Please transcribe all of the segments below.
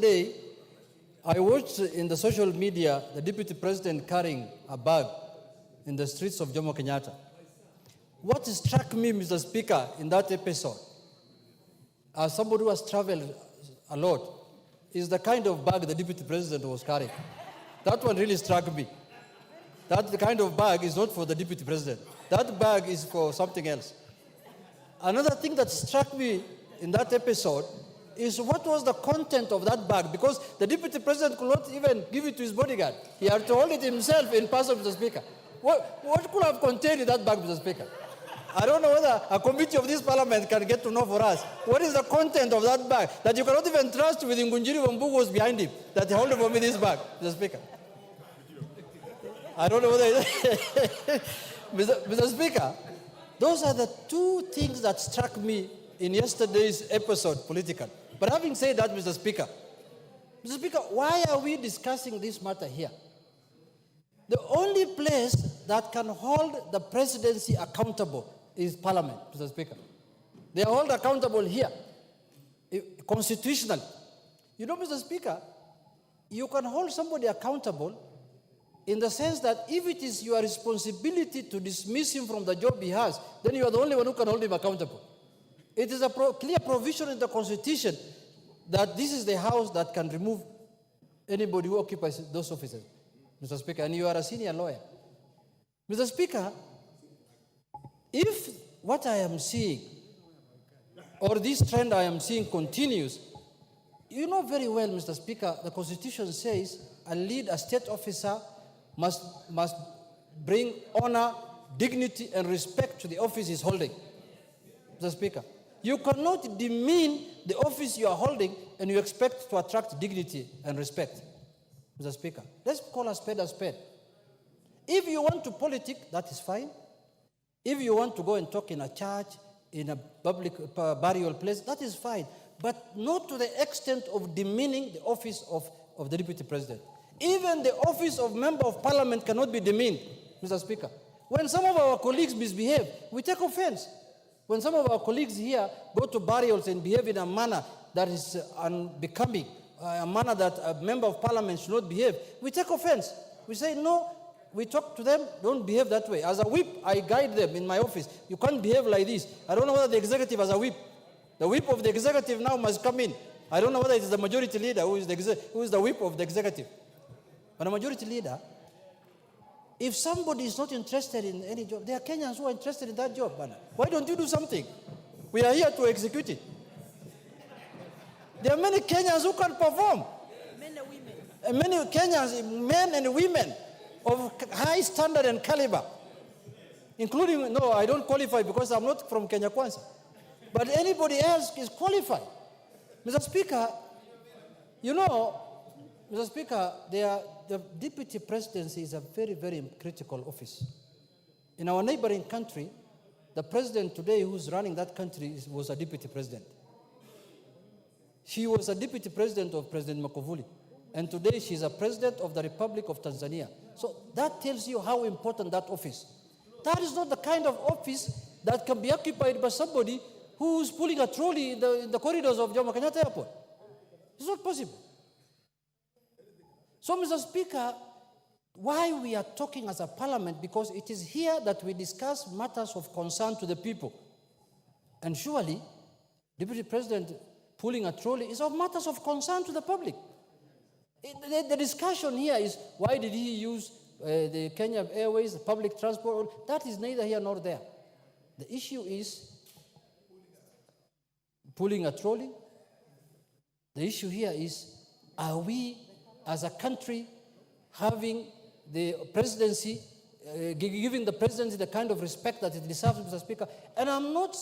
Yesterday, I watched in the social media the Deputy President carrying a bag in the streets of Jomo Kenyatta. What struck me, Mr. Speaker, in that episode, as somebody who has traveled a lot, is the kind of bag the Deputy President was carrying. That one really struck me. That kind of bag is not for the Deputy President. That bag is for something else. Another thing that struck me in that episode is what was the content of that bag, because the Deputy President could not even give it to his bodyguard. He had to hold it himself in person, Mr. Speaker. What could have contained in that bag, Mr. Speaker? I don't know whether a committee of this parliament can get to know for us. What is the content of that bag that you cannot even trust with Ngunjiri Wambugu was behind him, that he held for me this bag, Mr. Speaker? I don't know whether Mr. Speaker, those are the two things that struck me in yesterday's episode politically. But having said that, Mr. Speaker, why are we discussing this matter here? The only place that can hold the presidency accountable is Parliament, Mr. Speaker. They are held accountable here, constitutionally. You know, Mr. Speaker, you can hold somebody accountable in the sense that if it is your responsibility to dismiss him from the job he has, then you are the only one who can hold him accountable. It is a clear provision in the Constitution that this is the house that can remove anybody who occupies those offices, Mr. Speaker, and you are a senior lawyer. Mr. Speaker, if what I am seeing, or this trend I am seeing continues, you know very well, Mr. Speaker, the Constitution says a state officer must bring honor, dignity, and respect to the office he's holding. Mr. Speaker, you cannot demean the office you are holding and you expect to attract dignity and respect. Mr. Speaker, let's call a spade a spade. If you want to politic, that is fine. If you want to go and talk in a church, in a public burial place, that is fine. But not to the extent of demeaning the office of the Deputy President. Even the office of Member of Parliament cannot be demeaned, Mr. Speaker. When some of our colleagues misbehave, we take offense. When some of our colleagues here go to burials and behave in a manner that is unbecoming, a manner that a Member of Parliament should not behave, we take offense. We say, no, we talk to them, don't behave that way. As a whip, I guide them in my office. You can't behave like this. I don't know whether the executive has a whip. The whip of the executive now must come in. I don't know whether it is the majority leader who is the whip of the executive. But a majority leader, if somebody is not interested in any job, there are Kenyans who are interested in that job. Why don't you do something? We are here to execute it. There are many Kenyans who can perform. Men and women. And many Kenyans, men and women of high standard and caliber, including, no, I don't qualify because I'm not from Kenya Kwanza. But anybody else is qualified. Mr. Speaker, you know, Mr. Speaker, the deputy presidency is a very, very critical office. In our neighboring country, the president today who's running that country was a deputy president. She was a deputy president of President Magufuli. And today she's a president of the Republic of Tanzania. So that tells you how important that office. That is not the kind of office that can be occupied by somebody who's pulling a trolley in the corridors of Jomo Kenyatta Airport. It's not possible. So, Mr. Speaker, why we are talking as a parliament, because it is here that we discuss matters of concern to the people. And surely, Deputy President pulling a trolley is of matters of concern to the public. The discussion here is, why did he use the Kenya Airways, the public transport? That is neither here nor there. The issue is pulling a trolley. The issue here is, are we as a country having the presidency, giving the presidency the kind of respect that it deserves, Mr. Speaker? And I'm not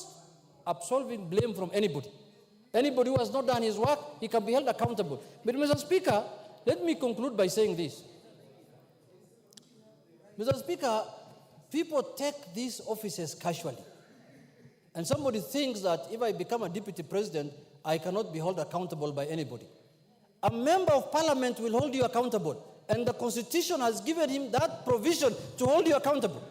absolving blame from anybody. Anybody who has not done his work, he can be held accountable. But, Mr. Speaker, let me conclude by saying this. Mr. Speaker, people take these offices casually. And somebody thinks that if I become a deputy president, I cannot be held accountable by anybody. A member of parliament will hold you accountable. And the Constitution has given him that provision to hold you accountable.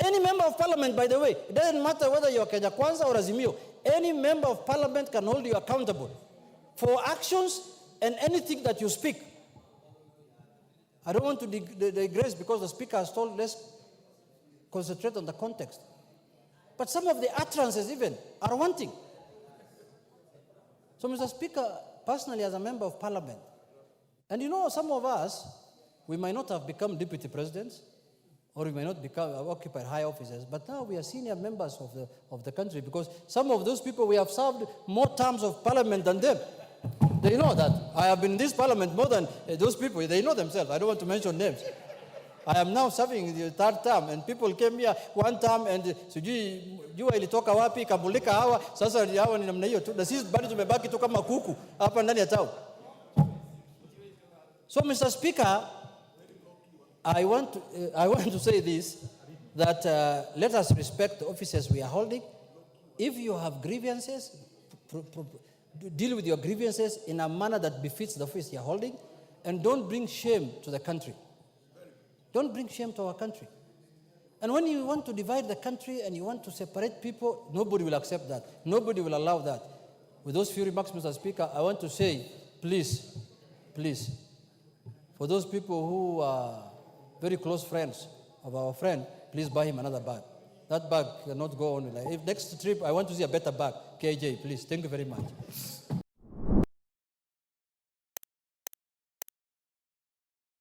Any member of parliament, by the way, it doesn't matter whether you're Kenya Kwanza or Azimio, any member of parliament can hold you accountable for actions and anything that you speak. I don't want to digress because the speaker has told, let's concentrate on the context. But some of the utterances even are wanting. So, Mr. Speaker, personally as a member of parliament, and you know, some of us, we might not have become deputy presidents, or we may not occupy high offices, but now we are senior members of the country, because some of those people, we have served more terms of parliament than them. They know that. I have been in this parliament more than those people. They know themselves. I don't want to mention names. I am now serving the third term, and people came here one term and sijui jua ilitoka wapi kabulika hawa sasa hawa ni namna hiyo tu, na sisi bado tumebaki tu kama kuku hapa ndani ya town. So, Mr. Speaker, I want to say this, that let us respect the offices we are holding. If you have grievances, deal with your grievances in a manner that befits the office you are holding, and don't bring shame to the country. Don't bring shame to our country. And when you want to divide the country and you want to separate people, nobody will accept that. Nobody will allow that. With those few remarks, Mr. Speaker, I want to say, please, for those people who are very close friends of our friend, please buy him another bag. That bag cannot go on. If next trip, I want to see a better bag. KJ, please. Thank you very much.